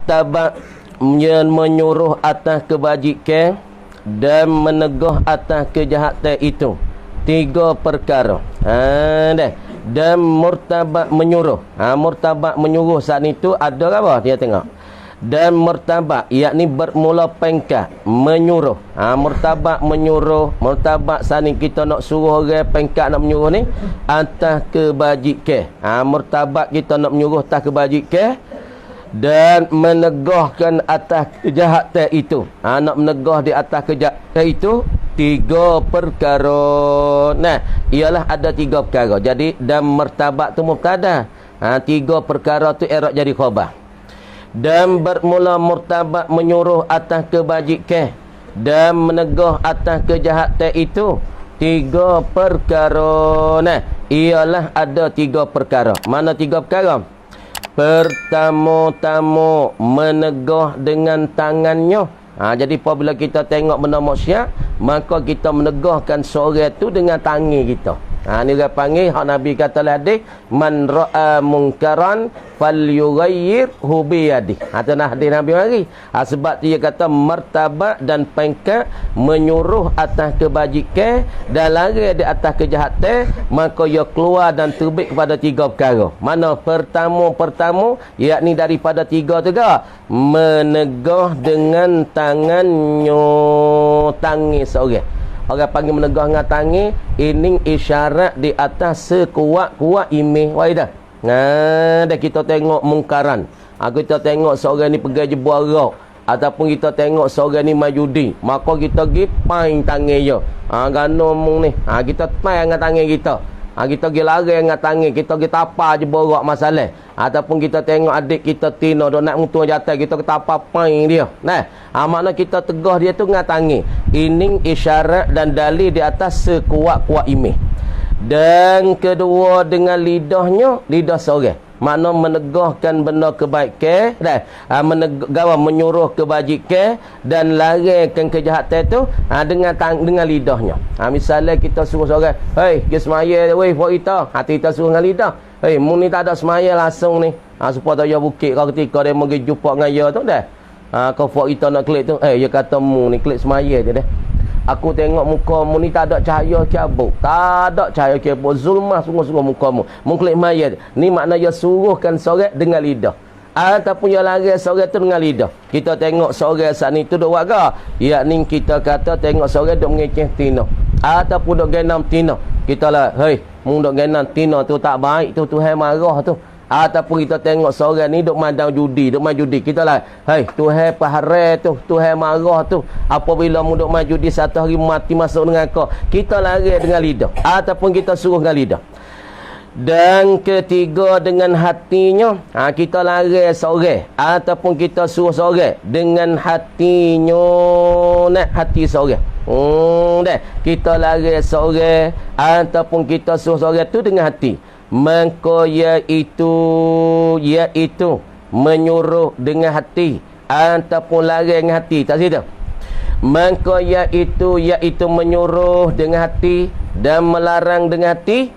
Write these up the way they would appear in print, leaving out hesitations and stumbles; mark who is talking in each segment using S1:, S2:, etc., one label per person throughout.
S1: tabak menyuruh atas kebajikan dan meneguh atas kejahatan itu. 3 perkara. Dan murtabak menyuruh. Murtabak menyuruh saat itu ada apa? Dia tengok. Dan murtabak, yakni bermula pengkat, menyuruh. Murtabak menyuruh. Murtabak saat ni kita nak suruh orang pengkat nak menyuruh ni atas kebajikan. Murtabak kita nak menyuruh atas kebajikan dan menegahkan atas kejahatan itu. Nak menegah di atas kejahatan itu 3 perkara. Ialah ada 3 perkara. Jadi dan martabat tu mubtada. 3 perkara tu i'rab jadi khabar. Dan bermula murtabat menyuruh atas kebajikan dan menegah atas kejahatan itu 3 perkara. Ialah ada 3 perkara. Mana 3 perkara? Pertama-tama menegah dengan tangannya. Jadi apabila kita tengok benda maksiat, maka kita menegahkan seorang tu dengan tangan kita. Ni dia panggil, hak Nabi kata hadis, man ra'a munkaran falyughayyirhu bi yadihi. Tu nah hadis Nabi mari. Sebab dia kata martabat dan pangkat menyuruh atas kebajikan dan lari di atas kejahatan, maka ia keluar dan terbit kepada 3 perkara. Mana pertama yakni daripada 3 tu ke? Menegah dengan tangannya, tangan seorang. Orang panggil menegah dengan tangan, ini isyarat di atas sekuat-kuat imej. Wah dah. Dah kita tengok mungkaran. Kita tengok seorang ni pergi jebual rak, ataupun kita tengok seorang ni majudi, maka kita pergi pain tangan dia. Gano mung ni. Kita pain dengan tangan kita. Kita pergi lari dengan tangan, kita pergi tapar je borak masalah. Ataupun kita tengok adik kita tino dok nak mutu jatuh, kita tapar pain dia. Makna kita tegah dia tu dengan tangan. Ini isyarat dan dalil di atas sekuat-kuat imej. Dan kedua dengan lidahnya, lidah seorang. Makna menegahkan benda kebaikan, menyuruh kebajikan dan larangkan kejahatan tu dengan lidahnya. Misalnya kita suruh seorang, "Hei, pergi semaya weh buat kita." Kita suruh dengan lidah. "Hei, mu ni tak ada semaya langsung ni." Supaya dia bukit kau ketika dia pergi jumpa dengan dia tu dah. Kau buat kita nak klik tu, dia kata mu ni klik semaya je dah. Aku tengok muka mu ni tak ada cahaya cabut. Tak ada cahaya cabut. Zulmah sungguh-sungguh muka mu. Mu klik maya. Ni makna dia suruhkan seorang dengan lidah. Ataupun dia lari seorang tu dengan lidah. Kita tengok seorang saat ni tu duk buat ke? Yakni kita kata tengok seorang duk mengeceh tina. Ataupun duk genam tina. Kita lah, "Hei, mu duk genam tina tu tak baik tu, Tuhan marah tu." Ataupun kita tengok seorang ni duk mandang judi, duk main judi. Kita lah, "Hei, Tuhan paharai tu, Tuhan marah tu." Apabila mu duk main judi satu hari mati masuk dengan kau, kita lari dengan lidah. Ataupun kita suruh dengan lidah. Dan ketiga dengan hatinya, kita lari seorang. Ataupun kita suruh seorang dengan hatinya, hati seorang. Kita lari seorang. Ataupun kita suruh seorang tu dengan hati. Maka iaitu menyuruh dengan hati ataupun lari dengan hati. Tak situ. Maka iaitu menyuruh dengan hati dan melarang dengan hati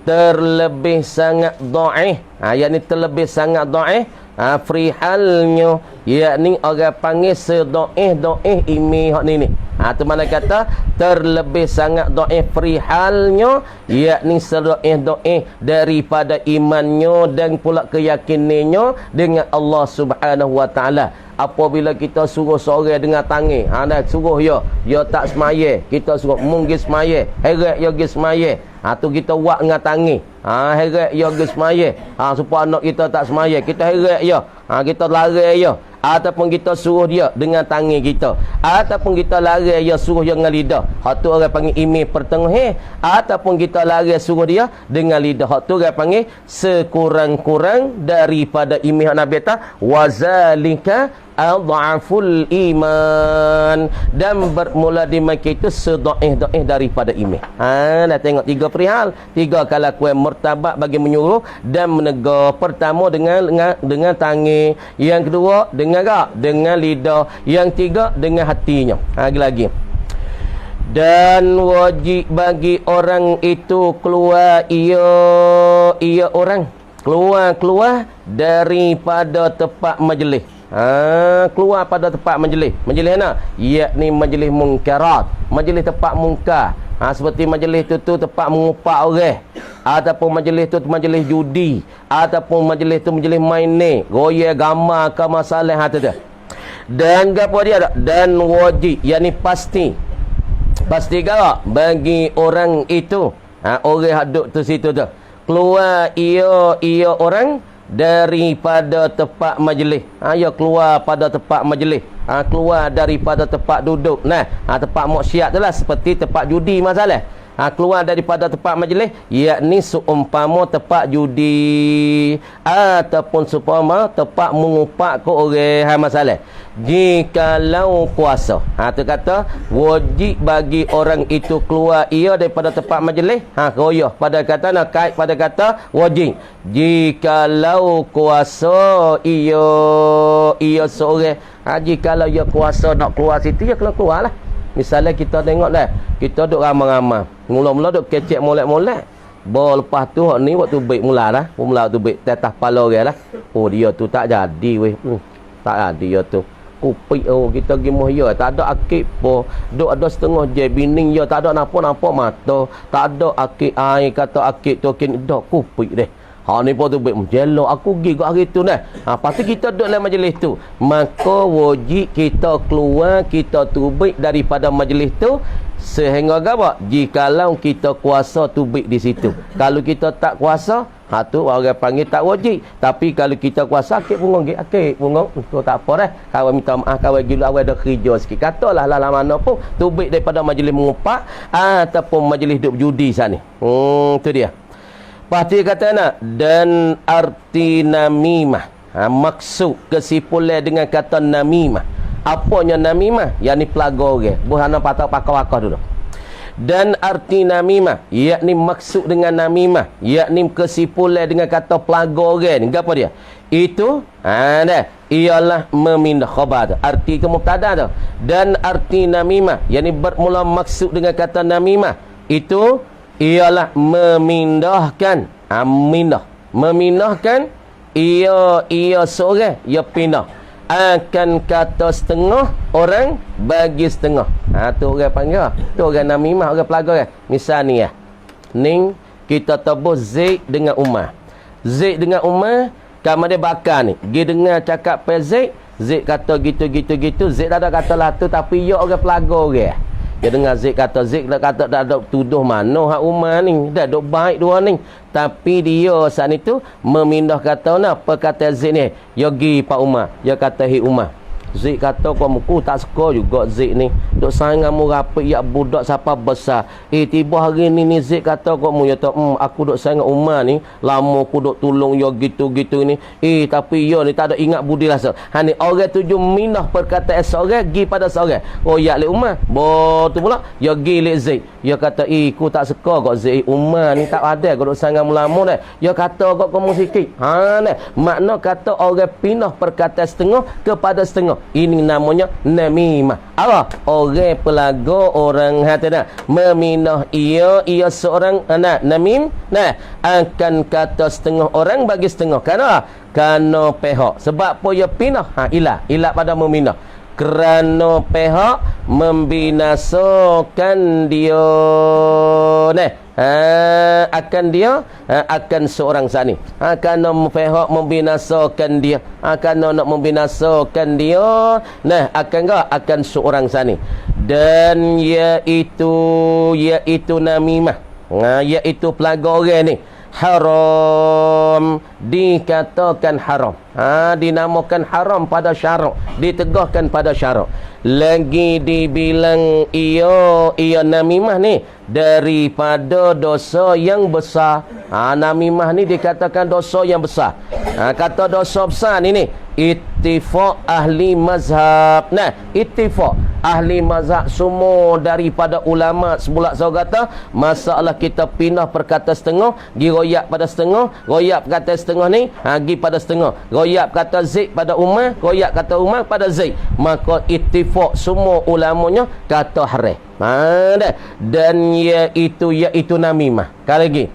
S1: terlebih sangat dhaif. Yakni terlebih sangat dhaif. Frihalnya, yakni orang panggil sedaif imej hak ni. Tu mana kata terlebih sangat dhaif frihalnya, yakni sedaif daripada imannya dan pula keyakinannya dengan Allah Subhanahu wa taala. Apabila kita suruh seorang dengan tangan, suruh dia tak semaya, kita suruh mungkin semaya, heret dia pergi semaya. Tu kita buat dengan tangan. Heret dia pergi semaya. Supaya anak kita tak semaya, kita heret dia. Kita lari dia. Ataupun kita suruh dia dengan tangan kita. Ataupun kita lari dia suruh dia dengan lidah. Hak tu orang panggil imej pertengahan. Ataupun kita lari suruh dia dengan lidah. Hak tu orang panggil sekurang-kurang daripada imej Nabi kata wazalika adhaful iman. Dan bermula di Makkah itu sedaif daripada imej. Dah tengok 3 perihal. 3 kelakuan martabat bagi menyuruh dan menegur. Pertama dengan tangan. Yang kedua dengan lidah. Yang 3 dengan hatinya. Lagi-lagi. Dan wajib bagi orang itu keluar ia orang keluar daripada tempat majlis. Keluar pada tempat majlis. Majlis mana? Yakni majlis munkarat, majlis tempat mungkar. Seperti majlis tu tempat mengupak orang, ataupun majlis tu majlis judi, ataupun majlis tu majlis main ni, goyah gambar ke masalah tu. Dan gapo dia tak? Dan wajib, yakni pasti gak bagi orang itu, orang duduk tu situ tu, keluar ia orang daripada tempat majlis. Ya keluar pada tempat majlis, keluar daripada tempat duduk. Tempat maksiat tu lah, seperti tempat judi masalah. Keluar daripada tempat majlis, yakni seumpama tempat judi ataupun seumpama tempat mengupak ke orang masalah. Jikalau kuasa, tu kata wajib bagi orang itu keluar ia daripada tempat majlis. Koyah pada kata nak kait pada kata wajib. Jikalau kuasa ia seorang, jikalau ia kuasa nak keluar situ, ya keluar lah. Misalnya kita tengok dah, kita duduk ramai-ramai, mula-mula duduk kecek molek-molek. Lepas tu ni waktu baik mula dah, mula tu baik tetah pala orang lah. Dia tu tak jadi weh. Tak jadi dia tu. Kupik kita pergi muhya, tak ada akik po. Duk ada setengah je bining ya, tak ada napa-napa mata. Tak ada akik air, kata akik tu kin dak kupik deh. Ni pun tu baik menjelok aku pergi kat hari tu dah. Lepas tu kita duduk dalam majlis tu, maka wajib kita keluar, kita tubik daripada majlis tu sehingga apa? Jikalau kita kuasa tubik di situ. Kalau kita tak kuasa, tu orang panggil tak wajib. Tapi kalau kita kuasa, akik punggung, tu tak apa dah. Kawan minta maaf, kawan gila awal dah kerja sikit. Katalah lah mana pun tubik daripada majlis mengupak ataupun majlis duduk judi sana. Tu dia. Pasti kata nak, dan arti namimah, maksud kesimpulan dengan kata namimah. Apanya namimah? Yang ni pelaga orang. Buhana patah pakar-pakar dulu. Dan arti namimah, yakni maksud dengan namimah, yakni kesimpulan dengan kata pelaga orang. Apa dia? Itu ialah memindah khabar. Arti itu mubtada tu. Dan arti namimah, yakni bermula maksud dengan kata namimah, itu ialah memindahkan. Memindahkan ia seorang, ia pindah akan kata setengah orang bagi setengah. Tu orang panggil, tu orang namimah, orang pelaga. Misal ni Ning kita tebus Zaid dengan Umar. Zaid dengan Umar, kamu dia bakar ni. Dia dengar cakap pe Zaid kata gitu. Zaid tak ada kata lah tu, tapi ia orang pelaga orang. Dia dengar Zaid kata tak ada tuduh mana hak Umar ni. Dah duk baik dua ni. Tapi dia saat itu memindah kata apa kata Zaid ni. Ya pergi Pak Umar. Dia kata hi Umar. Zaid kata kau muku tak suka juga Zaid ni. Duk sayang kamu rapik ya budak siapa besar. Tiba hari ni Zaid kata kau mu ya tak aku duk sayang Umar ni. Lama aku duk tolong ya gitu-gitu ni. Tapi ya ni tak ada ingat budi rasa. Ni orang tuju mindah perkataan seorang gi pada seorang. Ya le Umar. Tu pula ya gi le Zaid. Ya kata aku tak suka kau Zaid. Umar ni tak ada kau duk sayang lama dah. Ya kata kau kamu sikit. Ni makna kata orang pindah perkataan setengah kepada setengah. Ini namanya namimah. Orang pelaga, orang hati memindah ia seorang anak namim. Akan kata setengah orang bagi setengah. Kerana pihak. Sebab apa ia pindah? Ilah pada memindah. Kerana pihak membinasakan dia. Akan seorang sani. Kerana pihak membinasakan dia. Kerana nak membinasakan dia. Akan seorang sani. Dan iaitu namimah. Iaitu pelaga orang ni. Haram, dikatakan haram, dinamakan haram pada syarak, ditegahkan pada syarak. Lagi dibilang ia namimah ni daripada dosa yang besar. Namimah ni dikatakan dosa yang besar. Kata dosa besar ni ittifaq ahli mazhab. Ittifaq ahli mazhab semua daripada ulama sebulat saya kata masalah kita pindah perkata setengah giroyak pada setengah, royak kata setengah ni gi pada setengah, royak kata Zaid pada Umar, royak kata Umar pada Zaid, maka ittifaq semua ulamanya kata haram. Dan iaitu namimah. Kali lagi.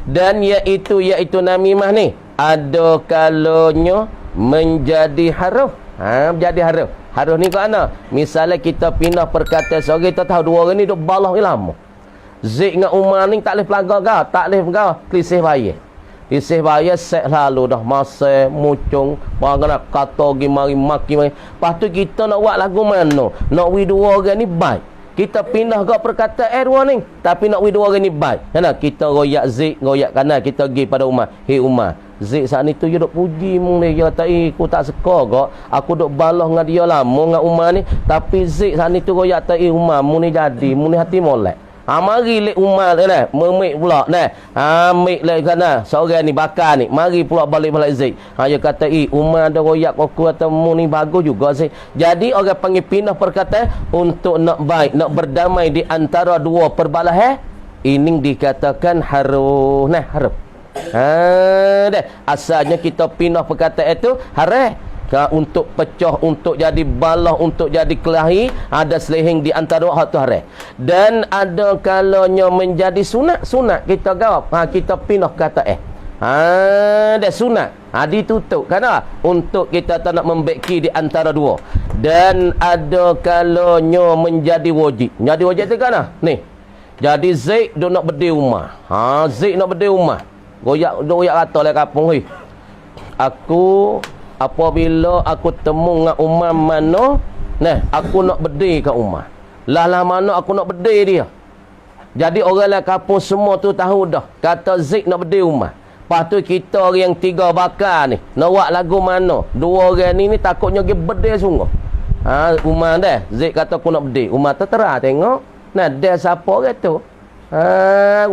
S1: Dan iaitu namimah ni ada kalanya menjadi haram, Jadi haruh. Haruh ni kat mana? Misalnya kita pindah perkataan seorang, kita tahu dua orang ni duk balah ni lama. Zik dengan Umar ni tak boleh pelagak kau. Tak boleh kau. Kelisih bayar. Kelisih bayar set lalu dah. Masa, mucung. Orang nak kata pergi mari, maki mari. Lepas tu kita nak buat lagu mana? Nak we dua orang ni baik. Kita pindah ke perkataan dua ni. Tapi nak we dua orang ni baik. Kenapa? Kita royak Zik, royak kanan. Kita pergi pada Umar. Hei Umar. Zik saat ni tu dia duk puji mung ni. Dia kata, aku tak suka kok. Aku duk balah dengan dia lama dengan Umar ni. Tapi Zik saat ni tu royak kata, Umar, mung ni jadi. Mung ni hati molek. Mari lek Umar ni nah, memik pula nah. Mik lek kana seorang ni bakar ni. Mari pula balik Zik. Dia kata, Umar ada royak aku kata mu ni bagus juga Zik. Jadi orang panggil pindah perkataan untuk nak baik, nak berdamai di antara dua perbalahan. Ini dikatakan haruh. Nah, haruh. Dah. Asalnya kita pindah perkataan itu haruh. Untuk pecah, untuk jadi balah, untuk jadi kelahi, ada selehing di antara hak tu haram. Dan ada kalanya menjadi sunat kita jawab. Kita pindah kata dah sunat. Ditutup kerana untuk kita tak nak membeki di antara dua. Dan ada kalanya menjadi wajib. Jadi wajib tu kerana ni. Jadi Zaid dia nak berdiri rumah. Zaid nak berdiri rumah. Goyak kata lah kapung ni. Aku apabila aku temu dengan Umar mana, aku nak berdiri kat Umar. Lah mana aku nak berdiri dia. Jadi orang lain kampung semua tu tahu dah. Kata Zik nak berdiri Umar. Lepas tu kita orang yang tiga bakar ni, nak buat lagu mana? Dua orang ni takutnya pergi berdiri sungguh. Umar dah. Zik kata aku nak berdiri. Umar tertera tengok. Dia siapa orang tu?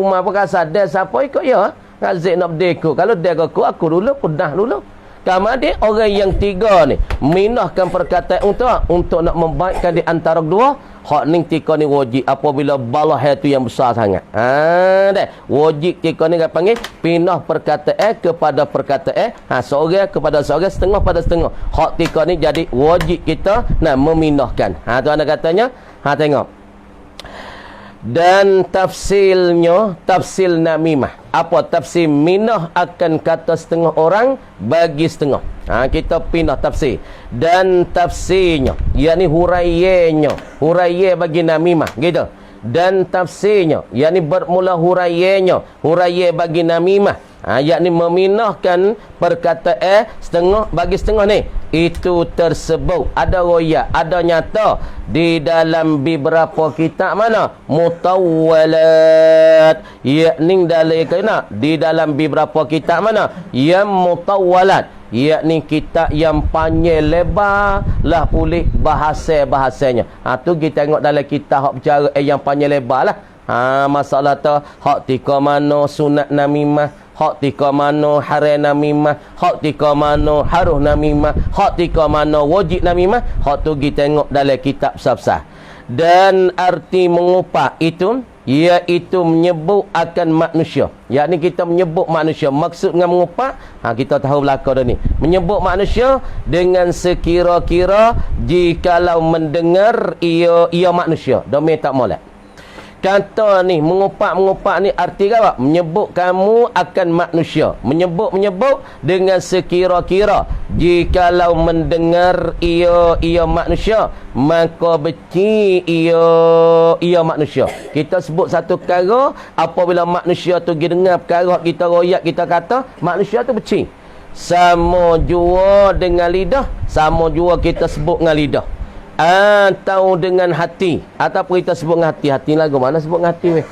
S1: Umar pun kata, dia siapa ikut ya? Zik nak berdiri aku. Kalau dia aku dulu, punah dulu. Kemudian orang yang tiga ni minahkan perkataan untuk nak membaikkan di antara dua. Hak ni tika ni wajib apabila balah itu yang besar sangat. Dah. Wajib tika ni panggil pindah perkataan kepada perkataan. Seorang kepada seorang, setengah pada setengah. Hak tika ni jadi wajib kita nak meminahkan. Tu anda katanya. Tengok. Dan tafsilnya, tafsil namimah. Apa tafsir minah akan kata setengah orang bagi setengah. Kita pindah tafsir. Dan tafsirnya, yakni huraiyahnya. Huraiyah bagi namimah. Gitu. Dan tafsirnya, yakni bermula huraiyahnya. Huraiyah bagi namimah. Yakni meminahkan perkataan setengah bagi setengah ni. Itu tersebut ada royak, ada nyata di dalam beberapa kitab mana? Mutawwalat. Yakni di dalam beberapa kitab mana? Yang mutawwalat. Yakni kitab yang panjang lebar lah pulih bahasa-bahasanya. Tu kita tengok dalam kitab hak bercara yang panjang lebar lah. Masalah tu hak tika mana sunat namimah, hak tika mana haram namimah, hak tika mana haruh namimah, hak tika mana wajib namimah. Hak tu kita tengok dalam kitab besar-besar. Dan arti mengupah itu iaitu menyebut akan manusia. Yakni kita menyebut manusia. Maksud dengan mengupah, kita tahu belakang dah ni. Menyebut manusia dengan sekira-kira jikalau mendengar ia manusia. Domain tak molek. Kata ni, mengupak ni arti apa? Menyebut kamu akan manusia. Menyebut dengan sekira-kira. Jikalau mendengar ia manusia, maka beci ia manusia. Kita sebut satu perkara, apabila manusia tu pergi dengar perkara kita royak, kita kata, manusia tu beci. Sama jua dengan lidah, sama jua kita sebut dengan lidah. Atau dengan hati, ataupun kita sebut dengan hati. Hati lagu mana sebut dengan hati weh?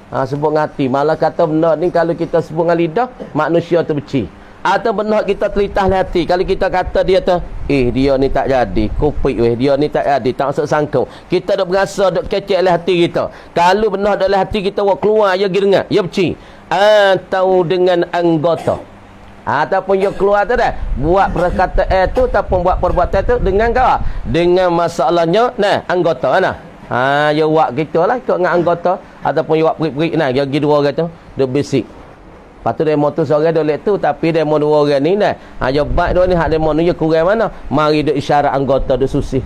S1: Sebut dengan hati. Malah kata benda ni kalau kita sebut dengan lidah, manusia tu benci. Atau benda kita telitah hati. Kalau kita kata dia tu, dia ni tak jadi, kupik weh, dia ni tak jadi, tak masuk sangkau. Kita duk berasa, duk kecek oleh hati kita. Kalau benda dalam hati kita keluar, dia pergi dengar, dia benci. Atau dengan anggota, ataupun dia keluar tu dah buat perkataan tu ataupun buat perbuatan tu dengan kau, dengan masalahnya anggota dia buat gitulah ikut dengan anggota, ataupun dia buat perik-perik dia pergi dua orang tu dia bisik. Lepas tu demo tu seorang dia lek tu, tapi demo dua orang ni dia baik dua ni hak demo ni dia kurang mana, mari dia isyarat anggota dia susih.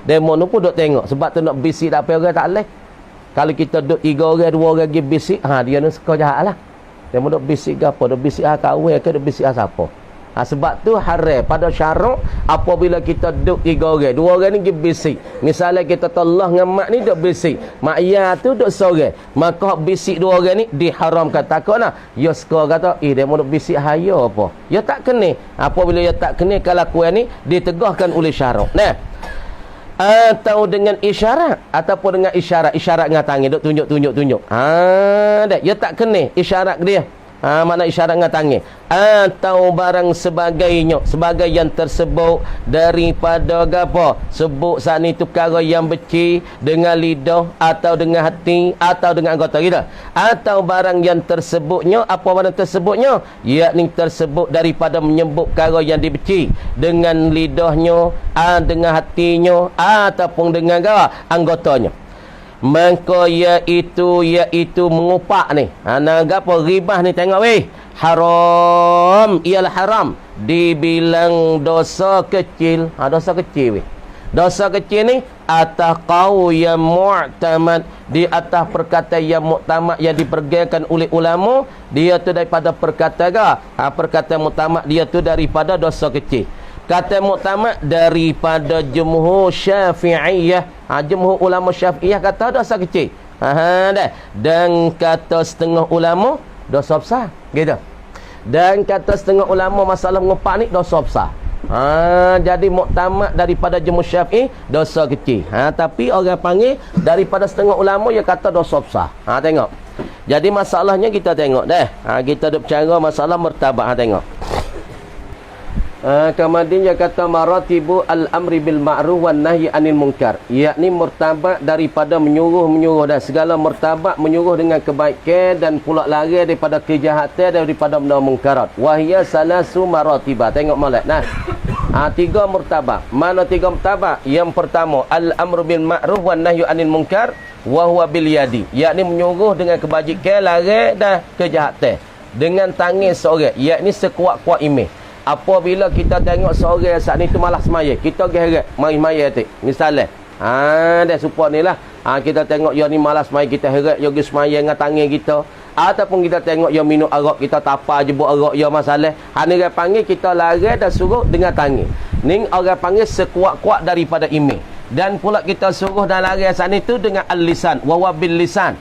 S1: Demo tu pun duk tengok, sebab tu nak bisik tak apa orang tak leh. Kalau kita duk tiga orang dua orang pergi bisik, dia ni suka jahat lah. Dia duk bisik ke apa? Duk bisik kawan ke duk bisik siapa? Sebab tu haram pada syarak apabila kita duduk 3 orang, 2 orang ni pergi bisik. Misalnya kita tolong dengan mak ni duduk bisik, mak ayah tu duduk seorang, maka bisik 2 orang ni diharamkan. Takutlah ya suka kata dia mau duduk bisik haya apa, ya tak kena. Apabila ya tak kena kelakuan ni ditegahkan oleh syarak. Nah, atau dengan isyarat ataupun dengan isyarat dengan tangan duk tunjuk dah ya tak kena isyarat dia. Mana isyarat dengan tangan atau barang sebagainya, sebagai yang tersebut daripada apa sebut saat ni tu perkara yang beci dengan lidah atau dengan hati atau dengan anggota kita, atau barang yang tersebutnya, apa barang tersebutnya, yakni tersebut daripada menyebut perkara yang dibenci dengan lidahnya, dengan hatinya ataupun dengan anggotanya. Maka iaitu mengupak ni. Apa ribah ni tengok weh. Haram, ialah haram dibilang dosa kecil. Dosa kecil weh. Dosa kecil ni atas qaul yang mu'tamad, di atas perkataan yang muktamad yang dipergaykan oleh ulama, dia tu daripada perkataan perkataan muktamad dia tu daripada dosa kecil. Kata muktamad daripada jumhur Syafi'iyah. Jumhur ulama Syafi'iyah kata dosa kecil. Dah. Dan kata setengah ulama dosa besar. Gitu. Dan kata setengah ulama masalah mengupak ni dosa besar. Jadi muktamad daripada jumhur Syafi'i dosa kecil. Tapi orang panggil daripada setengah ulama dia kata dosa besar. Tengok. Jadi masalahnya kita tengok dah. Kita duk bercara masalah martabat. Tengok. Kemudian dia kata maratibu al-amri bil ma'ruf wan nahyi anil munkar, yakni martabat daripada menyuruh dan segala martabat menyuruh dengan kebaikan dan pula larang daripada kejahatan, daripada benda munkarat. Wahia salasu maratiba. Tengok molek nah. 3 martabat. Mana 3 martabat? Yang pertama al-amru bil ma'ruf wan nahyi anil munkar wa huwa bil yadi, yakni menyuruh dengan kebajikan, larang dan kejahatan dengan tangan seorang, yakni sekuat-kuat imej. Apabila kita tengok seorang saat ni tu malas semaya, kita geret mari semaya tu. Misalnya, dah support ni lah. Kita tengok dia ni malas semaya, kita heret dia pergi semaya dengan tangan kita. Ataupun kita tengok dia minum arak, kita tapar jebuk arak dia masalah. Ni orang panggil kita larang dan suruh dengan tangan. Ni orang panggil sekuat-kuat daripada imej. Dan pula kita suruh dan larang saat ni tu dengan al-lisan, wa bil lisan.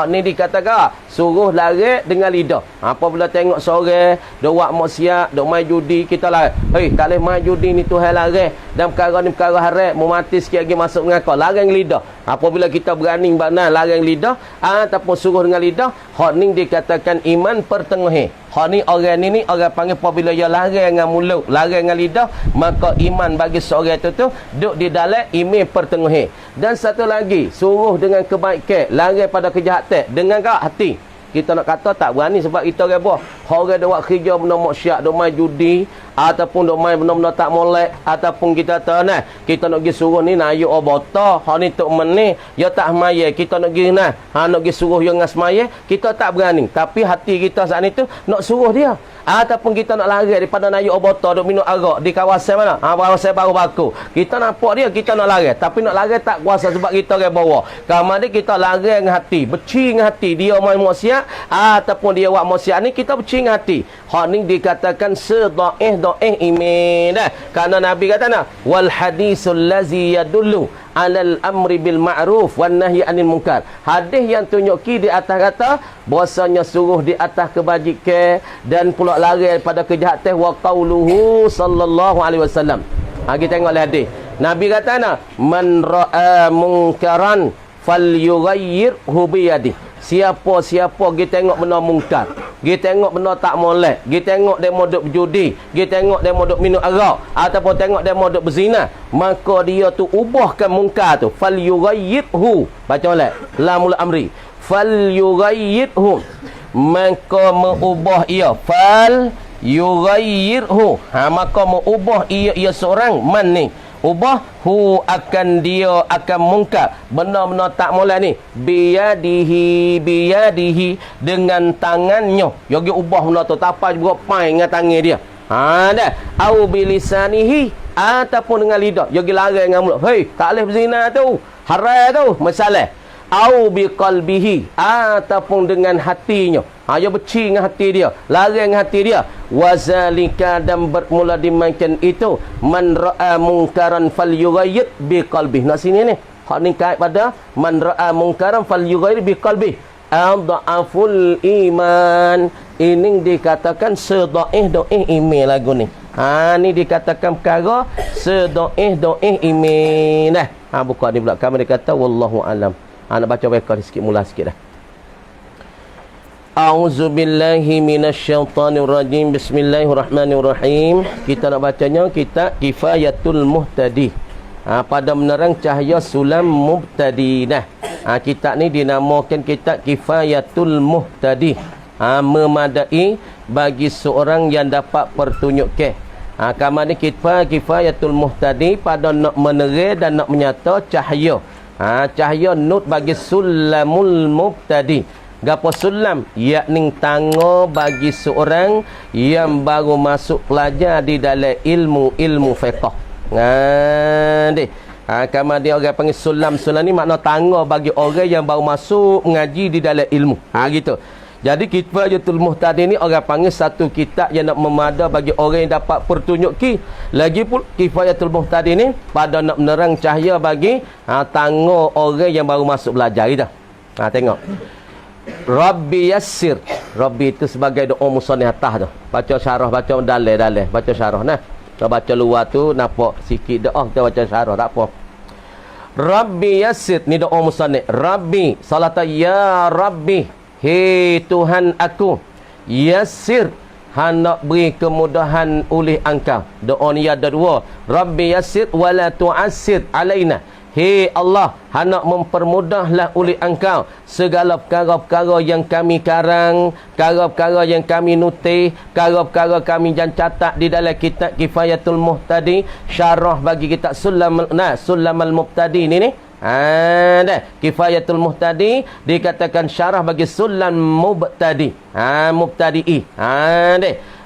S1: Ni dikatakan suruh larang dengan lidah. Apabila tengok seorang dok buat maksiat, dok main judi, kita larang. Hei, tak boleh main judi ni, Tuhan larang. Dan perkara ni perkara haram, mau mati sikit lagi masuk dengan kau. Larang lidah. Apabila kita berani banan larang lidah ataupun suruh dengan lidah, hak ni dikatakan iman pertengahan. Hak ni orang ni orang panggil apabila dia larang dengan mulut, larang dengan lidah, maka iman bagi seorang tu duk di dalam iman pertengahan. Dan satu lagi, suruh dengan kebaikan, larang pada kejahatan dengan hati. Kita nak kata tak berani sebab kita orang buah. Orang dah buat kerja benda maksiat, dok main judi ataupun dok main benda-benda tak molek, ataupun kita tahu nah, kita nak pergi suruh ni nak ayuk obata, hak ni tok meneh, ya tak semaya, kita nak pergi nah, nak pergi suruh dia dengan semaya, kita tak berani. Tapi hati kita saat ni tu nak suruh dia. Ataupun kita nak lari daripada nak ayuk obata, dok minum arak di kawasan mana? Kawasan baru baku. Kita nampak dia, kita nak lari, tapi nak lari tak kuasa sebab kita orang bawa. Kemudian kita lari dengan hati, beci dengan hati, dia main maksiat ataupun dia buat maksiat ni, kita beci dengan hati. Hak ni dikatakan sedaih iman dah. Karena Nabi kata nak wal hadisul lazi yadullu alal amri bil ma'ruf wan nahyi anil munkar. Hadis yang tunjuki di atas kata bahwasanya suruh di atas kebajikan dan pula lari daripada kejahatan, wa qauluhu sallallahu alaihi wasallam. Kita tengok hadis. Nabi kata nak man ra'a munkaran falyughayyirhu bi yadihi. Siapa-siapa kita tengok benda mungkar, kita tengok benda tak molek, kita tengok dia mau duk berjudi, kita tengok dia mau duk minum arak, ataupun tengok dia mau duk berzina, maka dia tu ubahkan mungkar tu. Fal yughayyirhu. Baca molek lamul amri. Fal yughayyirhu. Maka mengubah ia. Fal yughayyirhu. Maka mengubah ia seorang man ni. Ubah hu akan dia akan mungkar benda-benda tak molek ni biyadihi dengan tangannya. Yogi ubah benda tu tapai juga pai dengan tangan dia. Dah au bilisanihi ataupun dengan lidah. Yogi larang dengan mulut. Hei, tak boleh berzina tu, haram tu, masalah. au biqalbihi, ataupun dengan hatinya. Dia benci dengan hati dia, larang dengan hati dia. Wazalika, dan bermula dimainkan itu, man ra'a mungkaran falyughayyir biqalbihi. Nak sini ni, hak ni kait pada man ra'a mungkaran falyughayyir biqalbihi. Adhaful iman. Ini dikatakan sedaih iman lagu ni. Ni dikatakan perkara sedaih iman. Buka ni pula. Kami dia kata wallahu alam. Nak baca rekod sikit, mula sikit dah. A'udzubillahi minasyaitanirrajim. Bismillahirrahmanirrahim. Kita nak bacanya kitab Kifayatul Muhtadi. Pada menerang cahaya sulam mubtadi. Kitab ni dinamakan kitab Kifayatul Muhtadi. Memadai bagi seorang yang dapat pertunjuk ke. Kamar ni Kifayatul Muhtadi pada nak menerang dan nak menyata cahaya. Cahaya nur bagi sulamul mubtadi. Gapo sulam? Yakni tangga bagi seorang yang baru masuk pelajar di dalam ilmu fiqh. Kamar dia orang panggil sulam. Sulam ni makna tangga bagi orang yang baru masuk mengaji di dalam ilmu. Gitu. Jadi Kifayatul Muhtadi ni orang panggil satu kitab yang nak memada bagi orang yang dapat pertunjuk ki. Lagi pun Kifayatul Muhtadi ni pada nak menerang cahaya bagi tangga orang yang baru masuk belajar gitu. Tengok. Rabbi yassir. Rabbi itu sebagai doa musannif atas tu. Baca syarah, baca dalil. Baca syarah nah. Kalau baca luar tu nampak sikit doa, kita baca syarah tak apa. Rabbi yassir ni doa musannif. Rabbi salata ya Rabbi. Hei Tuhan aku, yassir, hendak beri kemudahan oleh engkau. Doa ni ada dua. Rabbi yassir wala tu'assir alaina. Hei Allah, hendak mempermudahlah oleh engkau segala perkara-perkara yang kami karang, perkara-perkara yang kami nutih, perkara-perkara kami yang catat di dalam kitab Kifayatul Muhtadi, syarah bagi kitab Sulamal Mubtadi ni. Kifayatul Muhtadi dikatakan syarah bagi Sulam Mubtadi. Mubtadi'i.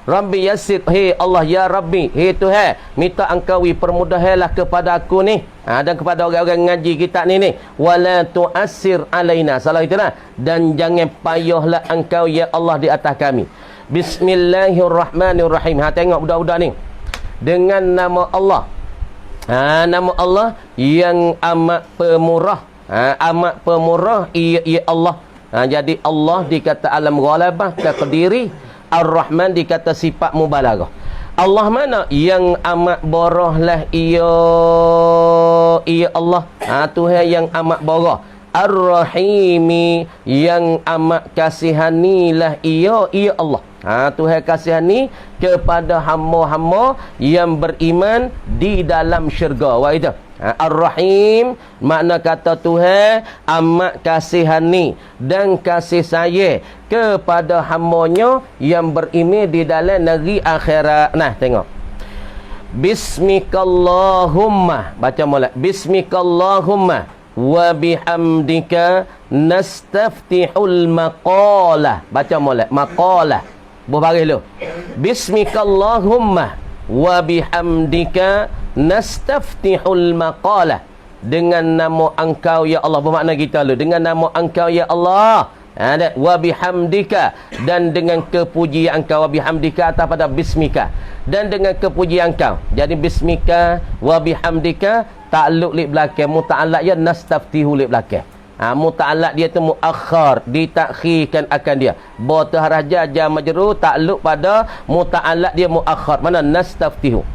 S1: Rabbi yassir, hei Allah ya Rabbi, hei Tuhan, minta engkau permudahlah kepada aku ni dan kepada orang-orang ngaji kitab ni. Wala tu'assir alaina. Salah itulah. Dan jangan payahlah engkau ya Allah di atas kami. Bismillahirrahmanirrahim. Tengok budak-budak ni. Dengan nama Allah. Nama Allah yang amat pemurah. Amat pemurah ia Allah. Jadi Allah dikata alam ghalabah, taqdiri. Ar-Rahman dikata sifat mubalaghah. Allah mana yang amat borahlah ia Allah. Tuhan yang amat borah. Ar-Rahimi yang amat kasihanilah ia Allah. Tuhan kasihani kepada hamba-hamba yang beriman di dalam syurga. Wah itu. Ar-Rahim makna kata Tuhan amat kasihani dan kasih sayang kepada hamba-Nya yang beriman di dalam negeri akhirat. Tengok. Bismikallahumma. Baca molek. Bismikallahumma wa bihamdika nastaftihul maqalah. Baca molek. Maqalah. Berbaris dulu. Bismikallahumma wa bihamdika nastaftihul maqalah. Dengan nama engkau ya Allah. Bermakna kita dulu. Dengan nama engkau ya Allah. Wa bihamdika. Dan dengan kepujian engkau. Wa bihamdika atas pada bismika. Dan dengan kepujian engkau. Jadi bismika wa bihamdika takluk li belakang. Muta'alak ya nastaftihu li belakang. Muta'alak dia tu muakhar, ditakhirkan akan dia. Ba tahraja jar majrur takluk pada muta'alak dia muakhar. Mana nastaftihu.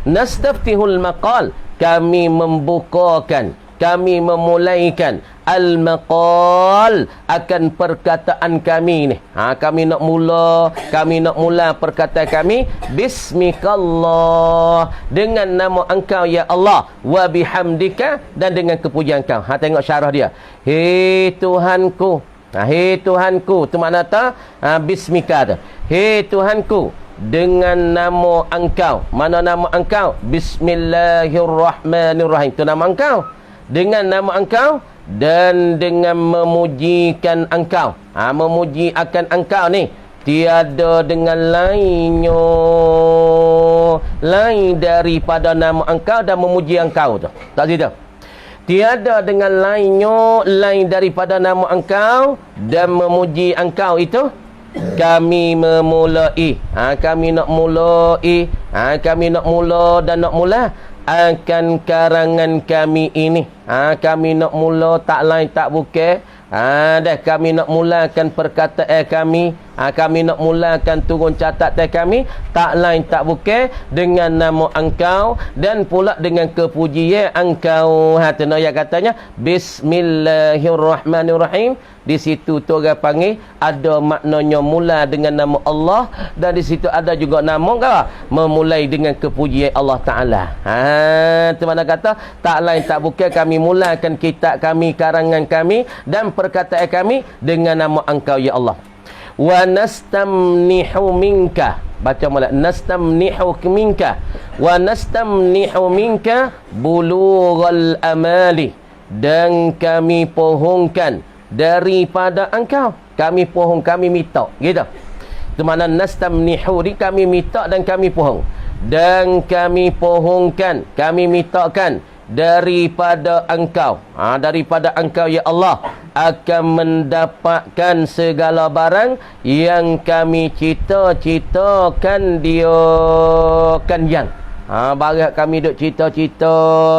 S1: Nastaftihul maqal, kami membukakan, kami memulaikan al-maqal akan perkataan kami ni. Kami nak mula perkataan kami bismikallah, dengan nama engkau ya Allah, wa bihamdika, dan dengan kepujian engkau. Tengok syarah dia. Hei Tuhanku. Hei Tuhanku tu makna bismika tu. Hei Tuhanku, dengan nama engkau. Mana nama engkau? Bismillahirrahmanirrahim. Itu nama engkau. Dengan nama engkau dan dengan memujikan engkau. Memuji akan engkau ni tiada dengan lainnya lain daripada nama engkau dan memuji engkau tu. Tak gitu. tiada dengan lainnya lain daripada nama engkau dan memuji engkau itu kami memulai. Kami nak mulai. Kami nak mula dan nak mula akan karangan kami ini. Kami nak mula tak lain tak bukan. Dah kami nak mulakan perkataan kami. Kami nak mulakan turun catatan kami tak lain tak bukan dengan nama engkau dan pula dengan kepujian engkau. Tena yang katanya Bismillahirrahmanirrahim. Di situ tu orang panggil ada maknanya mula dengan nama Allah, dan di situ ada juga nama kau memulai dengan kepujian Allah Taala. Tu mana kata tak lain tak bukan kami mulakan kitab kami, karangan kami dan perkataan kami dengan nama engkau ya Allah. Wa nastamnihu minka, baca molek nastamnihu minka wa nastamnihu minka bulughal amali, dan kami pohonkan daripada engkau. Kami pohon, kami minta gitu. Itu mana nastamnihu ni kami minta dan kami pohon, dan kami pohonkan, kami mintakan daripada engkau, daripada engkau ya Allah, akan mendapatkan segala barang yang kami cita-citakan dia kan yang barang kami duk cita-cita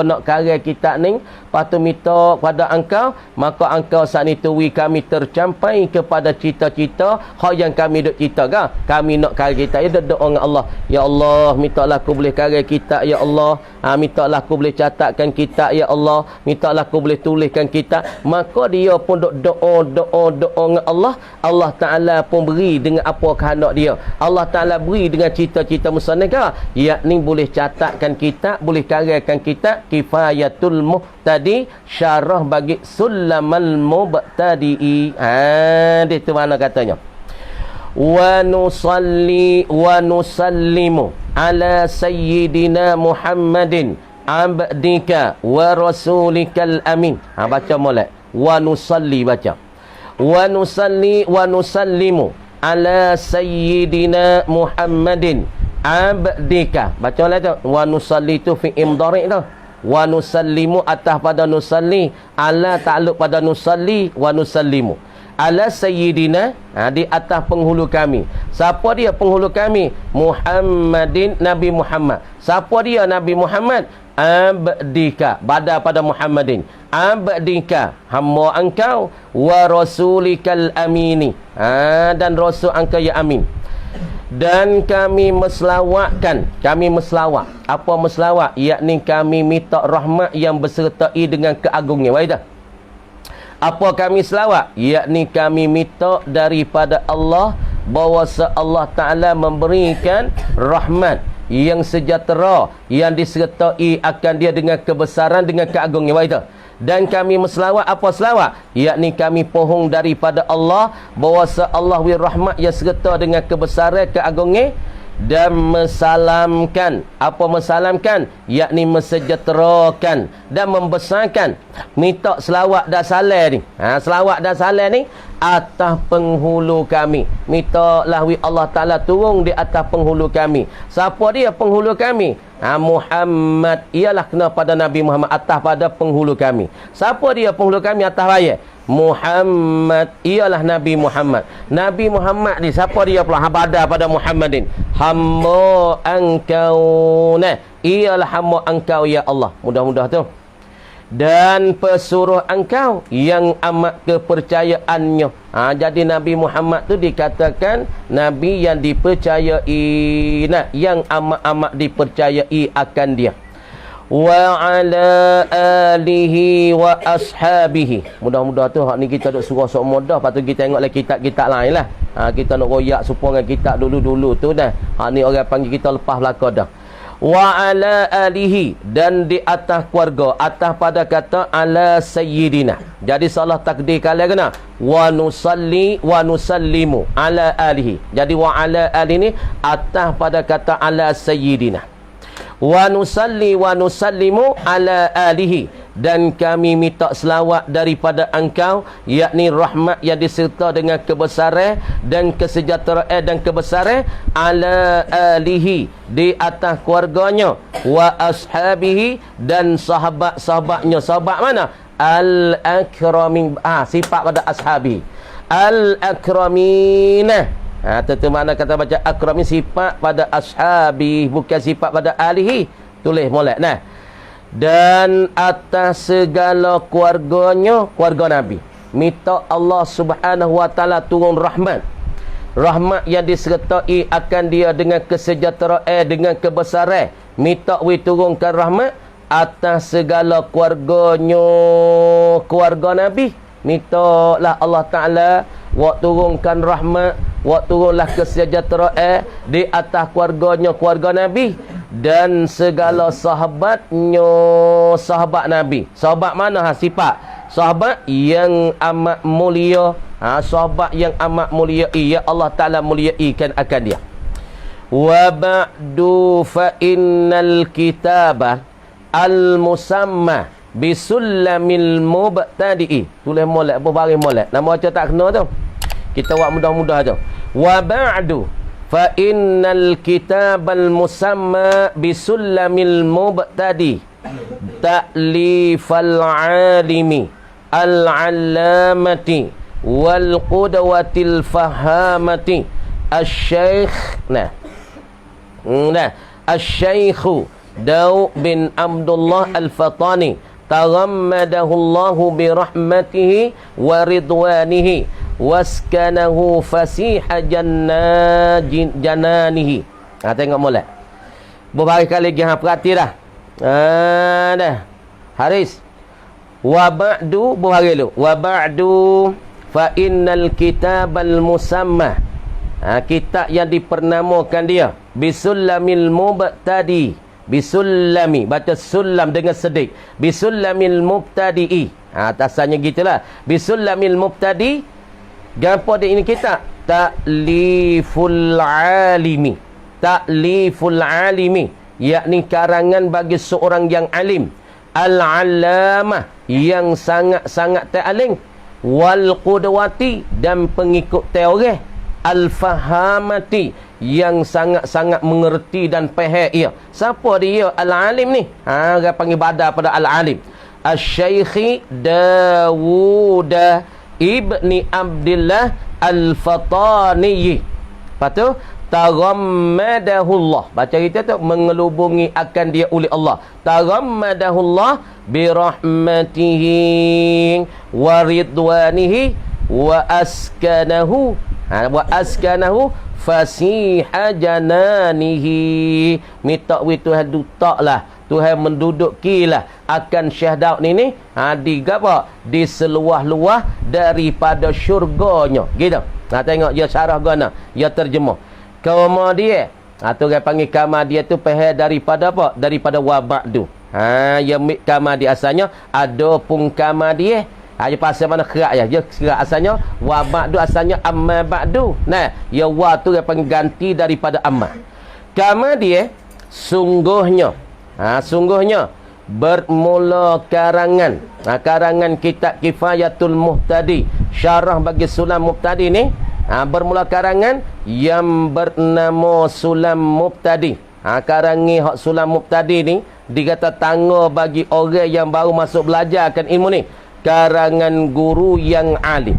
S1: nak karya kitab ni, lepas tu minta kepada engkau, maka engkau saat ni tuwi kami tercapai kepada cita-cita hak yang kami duk cita kan. Kami nak karya kitab, ya doa dengan Allah, ya Allah mintalah aku boleh karya kitab ya Allah, mintalah aku boleh catatkan kitab ya Allah, mintalah aku boleh tuliskan kitab. Maka dia pun duk doa dengan Allah. Allah Taala pun beri dengan apa kehendak dia. Allah Taala beri dengan cita-cita musannaf kan, yakni boleh catatkan kitab, boleh karyakan kitab Kifayatul Muhtadi, syarah bagi Sulamal Mubtadi'i. Dia tu mana katanya wa nusalli wa nusallimu ala sayyidina Muhammadin abdika wa rasulikal amin. Baca molek wa nusalli, baca wa nusalli wa nusallimu ala sayyidina Muhammadin abdika. Baca lah tu wa nusalli tu fi imdari tu, wa nusallimu atas pada nusalli, ala ta'alluq pada nusalli, wa nusallimu ala sayyidina, di atas penghulu kami. Siapa dia penghulu kami? Muhammadin, Nabi Muhammad. Siapa dia Nabi Muhammad? Abdika, pada pada Muhammadin, abdika hamba engkau, wa rasulikal amini, dan rasul engkau ya amin. Dan kami meselawatkan, kami meselawat. Apa meselawat? Yakni kami minta rahmat yang bersertai dengan keagungnya. Waidah. Apa kami selawat? Yakni kami minta daripada Allah bahawa Allah Ta'ala memberikan rahmat yang sejahtera yang disertai akan dia dengan kebesaran, dengan keagungnya. Waidah. Dan kami meselawat, apa selawat? Yakni kami pohon daripada Allah bahawa Allah wirrahmat yang serta dengan kebesaran, keagungnya, dan mesalamkan. Apa mesalamkan? Yakni mesejahterakan dan membesarkan. Minta selawat dan salam ni, selawat dan salam ni atas penghulu kami. Minta lahwi Allah Ta'ala turun di atas penghulu kami. Siapa dia penghulu kami? Muhammad, ialah kena pada Nabi Muhammad, atas pada penghulu kami. Siapa dia penghulu kami atas raya? Muhammad, ialah Nabi Muhammad. Nabi Muhammad ni siapa dia pula? Pada pada Muhammadin, hamba engkau, ialah hamba engkau ya Allah. Mudah-mudah tu. Dan pesuruh engkau yang amat kepercayaannya. Jadi Nabi Muhammad tu dikatakan Nabi yang dipercayai, yang amat-amat dipercayai akan dia. Wa ala alihi wa ashabihi. Mudah-mudah tu hak ni kita duk surah sok mudah, lepas tu kita tengoklah kitab-kitab lain lah. Kita nak royak supaya kitab dulu-dulu tu dah. Hak ni orang panggil kita lepas belaka dah. Wa ala alihi, dan di atas keluarga, atas pada kata ala sayyidina. Jadi salah takdir kalian kena wa nusalli wa nusallimu ala alihi. Jadi wa ala alihi ni atas pada kata ala sayyidina. Wa nusalli wa nusallimu ala alihi, dan kami minta selawat daripada engkau, yakni rahmat yang diserta dengan kebesaran dan kesejahteraan dan kebesaran, ala alihi, di atas keluarganya, wa ashabihi, dan sahabat-sahabatnya. Sahabat mana? Al-akramin. Sifat pada ashabi. Al-akramina. Tentu mana kata baca akramin, sifat pada ashabi, bukan sifat pada alihi. Tulis molek nah. Dan atas segala keluarganya, keluarga Nabi, minta Allah Subhanahu wa taala turun rahmat. Rahmat yang disertai akan dia dengan kesejahteraan, dengan kebesaran. Minta turunkan rahmat atas segala keluarganya, keluarga Nabi. Minta lah Allah Ta'ala turunkan rahmat, turunlah kesejahteraan di atas keluarganya, keluarga Nabi, dan segala sahabatnya, sahabat Nabi. Sahabat mana sifat? Sahabat yang amat mulia. Sahabat yang amat mulia, ya Allah Ta'ala muliaikan akan dia. Wa ba'du fa innal kitaba al-musamma bisullamil mubtadi'i. Tulis molek, berbaris molek. Nama macam tak kena tu. Kita buat mudah-mudah tu. Wa ba'du fa innal kitabal musamma bisullamil mubtadi ta'lifal alimi al-allamati wal qudwatil fahamati asy-syaikh asy-syaikh Daud bin Abdullah Al-Fatani taghammadahullahu birahmatihi wa ridwanihi waskanahu fasiha jananihi. Tengok molek. Beberapa kali lagi perhati dah. Dah. Haris. Wa ba'du, beberapa dulu. Wa ba'du fa innal kitabal musamma. Kitab yang dipernamakan dia bisullamil mubtadi. Bisullami, baca sulam dengan sedik. Bisullamil mubtadi'i. Atasnya gitulah. Bisullamil mubtadi. Gapo dia ini kita? Ta'liful alimi. Ta'liful alimi, yakni karangan bagi seorang yang alim. Al-allamah, yang sangat-sangat ta'alim. Wal qudwati, dan pengikut teori. Al-fahamati, yang sangat-sangat mengerti dan faham ia. Siapa dia al-alim ni? Dia panggil badal pada al-alim. Asy-syaikh Dawud ibni Abdullah Al-Fatani. Lepas tu taghammadahullah. Baca kita tu mengelubungi akan dia oleh Allah. Taghammadahullah birahmatihi wa ridwanihi wa askanahu fasiha jananihi. Minta Tuhan dutaklah, Tuhan mendudukilah akan Syekh Daud ni di apa? Di seluah-luah daripada syurganya. Gitu. Tengok dia syarah gana, dia terjemah. Kama dia. Tu orang panggil kama dia tu faham daripada apa? Daripada wa ba'du. Ya kama dia asalnya ada pun kama dia. Dia pasal mana kerak ya. Dia kerak asalnya wa ba'du, asalnya amma ba'du. Nah, ya wa tu dia panggil ganti daripada amma. Kama dia sungguhnya. Sungguhnya bermula karangan. Karangan kitab Kifayatul Muhtadi, syarah bagi Sulam Mubtadi ni. Bermula karangan yang bernama Sulam Mubtadi. Karangi hak Sulam Mubtadi ni dikata tangga bagi orang yang baru masuk belajar akan ilmu ni. Karangan guru yang alim.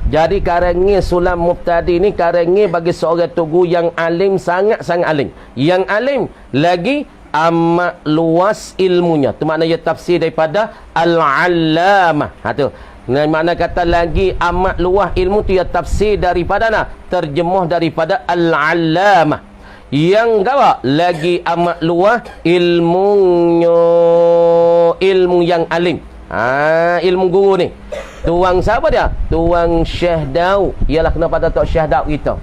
S1: Jadi karangi Sulam Mubtadi ni karangi bagi seorang tugu yang alim, sangat-sangat alim. Yang alim lagi amat luas ilmunya. Itu makna ia tafsir daripada Al-Allamah. Tu. Makna kata lagi amat luas ilmu tu ia tafsir daripada terjemah daripada Al-Allamah. Yang gawa lagi amat luas ilmunya, ilmu yang alim. Ilmu guru ni. Tuang siapa dia? Tuang Syekh Daud. Ialah kenapa pada Tok Syekh Daud kita.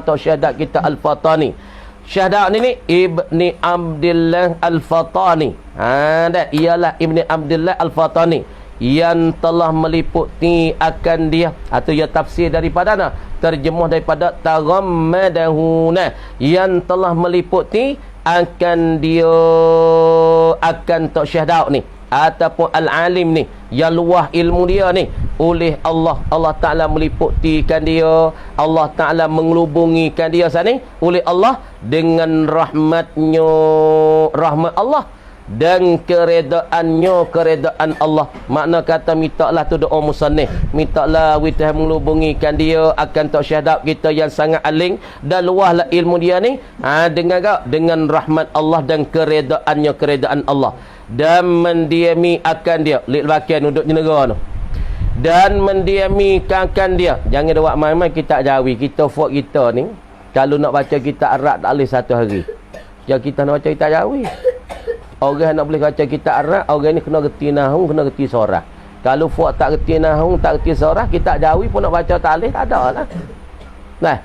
S1: Tok Syekh Daud kita Al-Fatani. Syekh Daud ni Ibni Abdullah Al-Fatani. Ialah Ibni Abdullah Al-Fatani yang telah meliputi akan dia. Atau ia tafsir daripada terjemah daripada taghammadahuna, yang telah meliputi akan dia, akan Tok Syekh Daud ni. ataupun al-alim ni, yang luah ilmu dia ni, oleh Allah, Allah Ta'ala meliputikan dia, Allah Ta'ala mengelubungikan dia sana oleh Allah dengan rahmatnya, rahmat Allah, dan keredaannya, keredaan Allah. Makna kata mintalah tu doa musannif, mintalah Tuhan mengelubungikan dia akan tok syahadab kita yang sangat aling dan luahlah ilmu dia ni, dengan rahmat Allah dan keredaannya, keredaan Allah, dan mendiami akan dia bahagian duduk di negara tu, dan mendiami akan dia. Jangan buat main-main kita jawi. Kita fok kita ni kalau nak baca kitab Arab tak boleh satu hari. Jangan kita nak baca kitab jawi. Orang nak boleh baca kitab Arab, orang ni kena reti nahung, kena reti sorah. Kalau fok tak reti nahung, tak reti sorah, kitab jawi pun nak baca tak boleh, tak ada lah. Nah,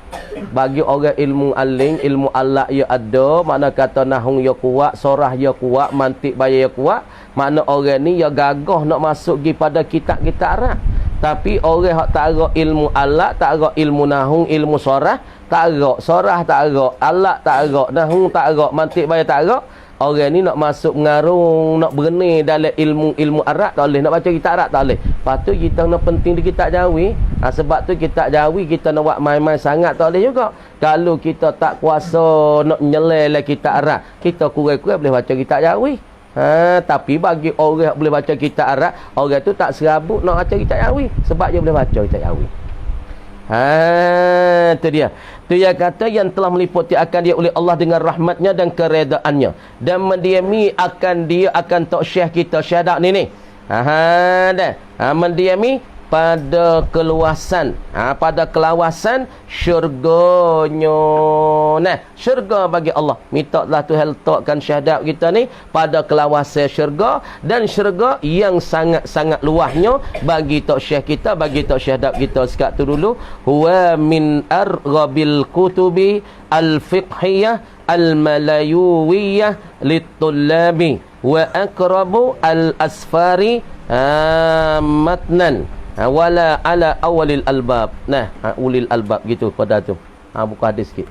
S1: bagi orang ilmu aling, ilmu Allah ya ada, makna kata nahung ya kuat, sorah ya kuat, mantik bayar ya kuat, makna orang ni ya gagah nak masuk pergi pada kitab-kitab Arab. Tapi orang hak tak ada ilmu Allah, tak ada ilmu nahung, ilmu sorah, tak ada, sorah tak ada, Allah tak ada, nahung tak ada, mantik bayar tak ada. Orang ni nak masuk mengarung, nak berenai dalam ilmu Arab tak boleh, nak baca kitab Arab tak boleh. Lepas tu kita nak penting di kitab jawi. Sebab tu kitab jawi kita nak buat main-main sangat tak boleh juga. Kalau kita tak kuasa nak nyelai kitab Arab, kita kurang-kurang boleh baca kitab jawi. Tapi bagi orang yang boleh baca kitab Arab, orang tu tak serabut nak baca kitab jawi, sebab dia boleh baca kitab jawi. Itu dia. Tu yang kata yang telah meliputi akan dia oleh Allah dengan rahmatnya dan keredaannya, dan mendiami akan dia akan tok syekh kita syahadat ni. Mendiami pada keluasan, pada kelawasan syurganya. Nah, syurga bagi Allah. Mintalah Tuhan letakkan syahadat kita ni pada kelawasan syurga, dan syurga yang sangat-sangat luahnya bagi tok syekh kita, bagi tok syahadat kita sekat tu dulu. Huwa min arghabil kutubi al-fiqhiyah al-malayuwiyah lit-tullabi wa akrabu al-asfari matnan wala ala awalil albab. Nah, ulil albab gitu pada tu. Buka hadis sikit.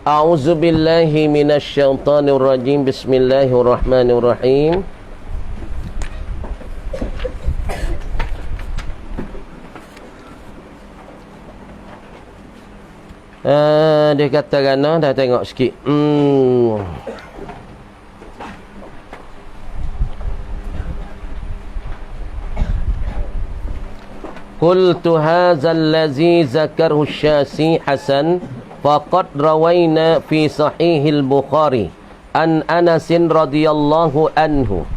S1: A'udzubillahi minasyaitonir rajim. Bismillahirrahmanirrahim. Dia kata dah tengok sikit. Qultu hadzal ladzi zakarhu Syasi Hasan faqad rawayna fi sahihil Bukhari an Anas radhiyallahu anhu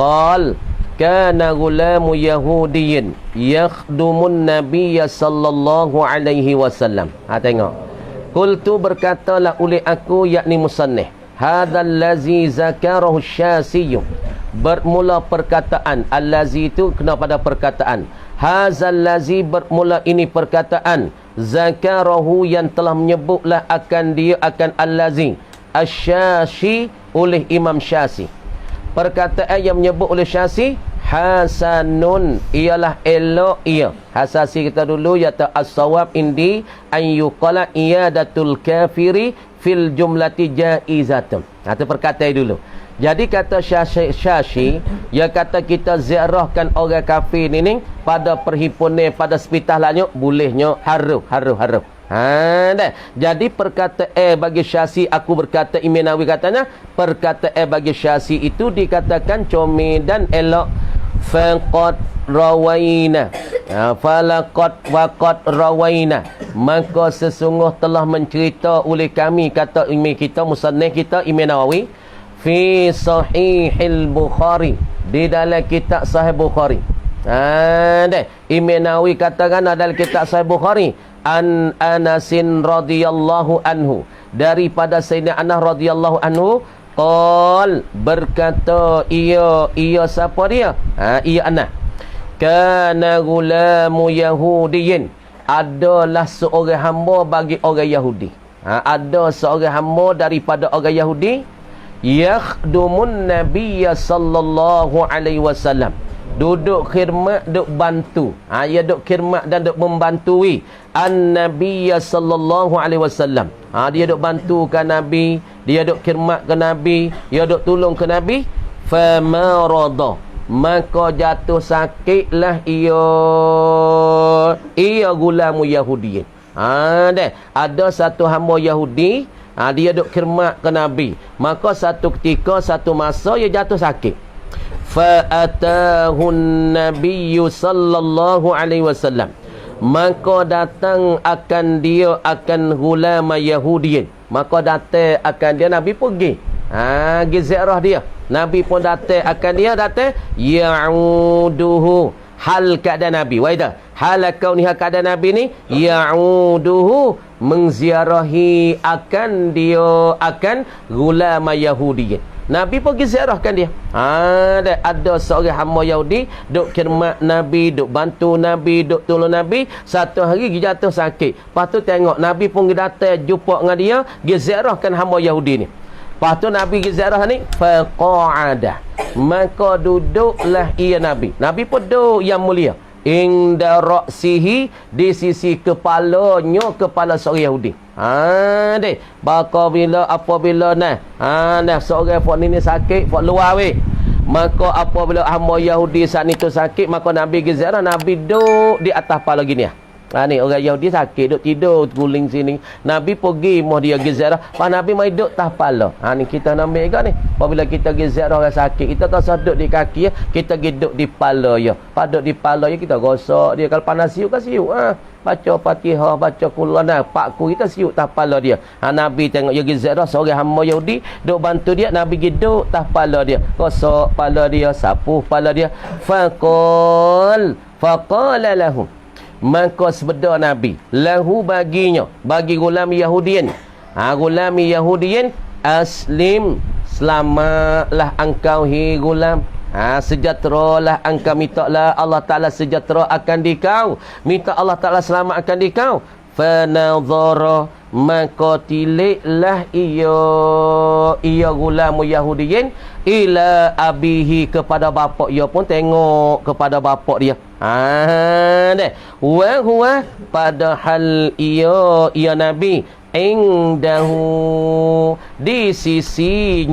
S1: qala kana gulamu yahudiyyin yakhdumun nabiyya sallallahu alaihi wasallam. Tengok. Qultu berkatalah oleh aku, yakni musannif, hadzal ladzi zakarahu Syasi, bermula perkataan allazi itu kena pada perkataan. Hazal lazi bermula ini perkataan, zakarahu yang telah menyebutlah akan dia, akan al-lazi asy-Syasi oleh Imam Syasi. Perkataan yang menyebut oleh Syasi hasanun, ialah elok ia. Hasasi kita dulu yata as-sawab indi an yuqala iyadatul kafiri fil jumlati jaizatun. Itu perkataan dulu. Jadi kata Syasi, dia kata kita ziarahkan orang kafir ni pada perhimpunan, pada hospital lahnya, bolehnya haru. Jadi perkataan bagi Syasi, aku berkata, Imam Nawawi katanya, perkataan bagi Syasi itu dikatakan comel dan elok. Faqad rawaina, falaqad waqad rawaina, maka sesungguh telah mencerita oleh kami, kata imam kita, musannif kita Imam Nawawi, fi sahihil Bukhari, di dalam kitab Sahih Bukhari. Imam Nawawi katakan dalam kitab Sahih Bukhari, an Anasin radhiyallahu anhu, daripada Sayyidina Anas radhiyallahu anhu, qal, berkata ia siapa dia? Ia Anas. Kana gulamu yahudiyyin, adalah seorang hamba bagi orang Yahudi. Ada seorang hamba daripada orang Yahudi, yakhdumun nabiyya sallallahu alaihi wasallam, duduk khidmat, duk bantu. Ia duk khidmat dan duk membantui an-nabiy sallallahu alaihi wasallam. Dia duk bantukan Nabi, dia duk khidmatkan Nabi, dia duk tolong ke Nabi. Famarada, maka jatuh sakitlah ia gulamu Yahudi. Ada satu hamba Yahudi, dia duk khidmat ke Nabi. Maka satu ketika, satu masa ia jatuh sakit. Fa'atahun nabiyyu sallallahu alaihi wasallam, maka datang akan dia akan gulama Yahudiyin. Maka datang akan dia, Nabi pergi ziarah dia. Nabi pun datang akan dia, datang ya'uduhu, hal keadaan Nabi. Waidah, hal kauniha keadaan Nabi ni ya'uduhu, mengziarahi akan dia akan gulama Yahudiyin. Nabi pergi ziarahkan dia. Ada seorang hamba Yahudi duk khidmat Nabi, duk bantu Nabi, duk tolong Nabi. Satu hari dia jatuh sakit. Lepas tu tengok Nabi pun datang jumpa dengan dia, dia ziarahkan hamba Yahudi ni. Lepas tu Nabi pergi ziarah ni, faqa'ada, maka duduklah ia Nabi. Nabi pun duduk yang mulia. Inda ra'sihi, di sisi kepalanya, kepala seorang Yahudi. Apabila seorang fak ni sakit, fak luar weh. Maka apabila hamba Yahudi saat itu sakit, maka Nabi pergi ziarah, Nabi duduk di atas kepala gini. Ni orang Yahudi sakit, duduk tidur guling sini. Nabi pergi mau dia pergi ziarah, pak Nabi mai duduk atas kepala. Ni kita nampak juga ni. Apabila kita pergi ziarah orang sakit, kita tak usah duduk di kaki ya, kita pergi duduk di kepala ya. Duduk di kepala ya, kita gosok dia. Kalau panas siuk kan siuk. Baca Fatihah, baca Quran, pakku kita siuk atas kepala dia. Nabi tengok dia pergi ziarah seorang hamba Yahudi, duk bantu dia, Nabi pergi duduk atas kepala dia. Gosok kepala dia, sapu kepala dia. Faqala lahum, maka sebeda Nabi lahu baginya, bagi gulami Yahudiyin. Gulami Yahudiyin, aslim, selamatlah engkau hi gulam. Sejahteralah engkau, mintalah Allah Ta'ala sejahtera akan dikau, minta Allah Ta'ala selamat akan dikau. Fanadhara, maka tiliklah ia gulamu Yahudiyin ila abihi, kepada bapak dia pun tengok kepada bapak dia. Wa huwa, padahal ia Nabi indahu, di sisi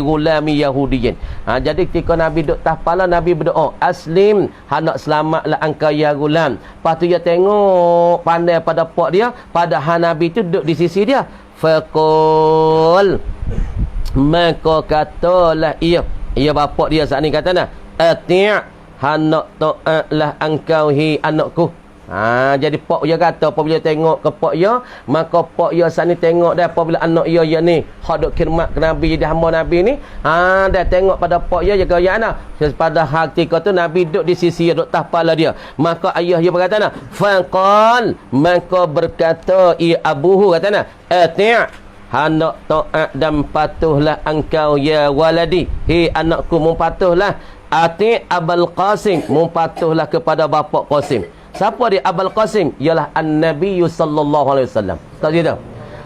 S1: gulami Yahudiyin. Jadi ketika Nabi duduk atas kepala, Nabi berdoa, aslim, hendak selamatlah engkau ya gulam. Lepas tu dia tengok pandai pada pak dia, padahal Nabi tu duduk di sisi dia. Faqul, maka katalah ia bapak dia saat ni kata nah, ati', hendak taatlah engkau hi anakku. Jadi pak dia kata apabila tengok ke pak dia, maka pak dia saat ni tengok dah apabila anak dia ni hak duk khidmat ke Nabi, jadi hamba Nabi ni, dah tengok pada pak dia jaga ya ana. Pada hati kau tu Nabi duduk di sisi dia, duduk atas kepala dia. Maka ayah dia berkata nah, faqal, maka berkata abuhu kata nah, ati', hendak taat dan patuhlah engkau ya waladi, hi anakku, mempatuhlah. Ati' Abul Qasim, mempatuhlah kepada bapa Qasim. Siapa dia Abul Qasim? Ialah An-Nabi sallallahu alaihi wasallam. Tahu dia?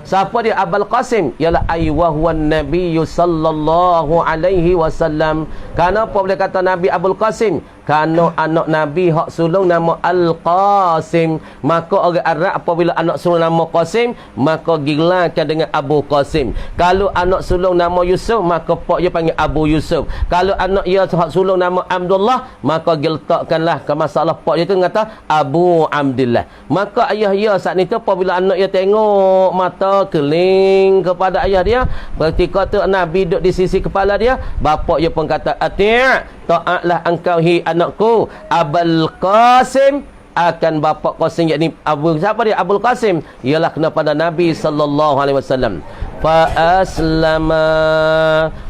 S1: Siapa dia Abul Qasim? Ialah huwan Nabi sallallahu alaihi wasallam. Kenapa boleh kata Nabi Abul Qasim? Kerana anak Nabi hak sulung nama Al-Qasim. Maka orang Arab apabila anak sulung nama Qasim, maka gelarkan dengan Abu Qasim. Kalau anak sulung nama Yusuf, maka pak dia panggil Abu Yusuf. Kalau anak dia hak sulung nama Abdullah, maka diletakkanlah ke masalah pak dia tu kata Abu Abdullah. Maka ayah dia saat ni tu apabila anak dia tengok mata keling kepada ayah dia, ketika tu Nabi duduk di sisi kepala dia, bapa dia pun kata ati', taatlah engkau hi anakku Abul Qasim, akan bapa Qasim, yakni Abu, siapa dia Abul Qasim? Ialah kena pada Nabi sallallahu alaihi wasallam. Fa aslama,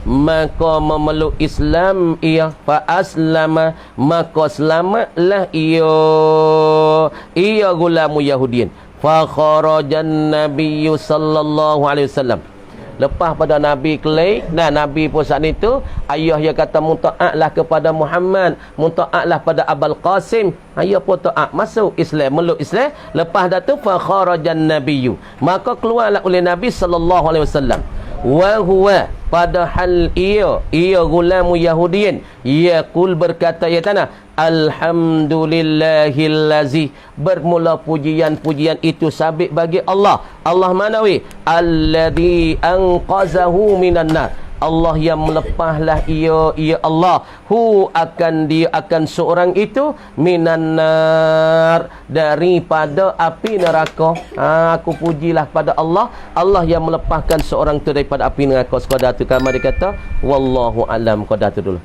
S1: maka memeluk Islam ia. Fa aslama, maka selamatlah ia gulamu Yahudiyin. Fa kharajan Nabi sallallahu alaihi wasallam. Lepas pada Nabi kelai, dan Nabi pun saat itu ayah dia kata muta'atlah kepada Muhammad, muta'atlah pada Abul Qasim. Ayah pun ta'at, masuk Islam, meluk Islam. Lepas dah tu fa kharajan nabiyyu, maka keluarlah oleh Nabi sallallahu alaihi wasallam. wa huwa padahal ia gulamu Yahudiyin yaqul berkata ya tanah alhamdulillahillazi bermula pujian-pujian itu sabit bagi Allah. Allah manawi alladzi anqazahu minan nar. Allah yang melepaslah ia Allah dia akan seorang itu minan nar daripada api neraka. Aku pujilah pada Allah yang melepaskan seorang itu daripada api neraka. Sekadar tu kamar dia kata wallahu alam. Qadar tu dulu.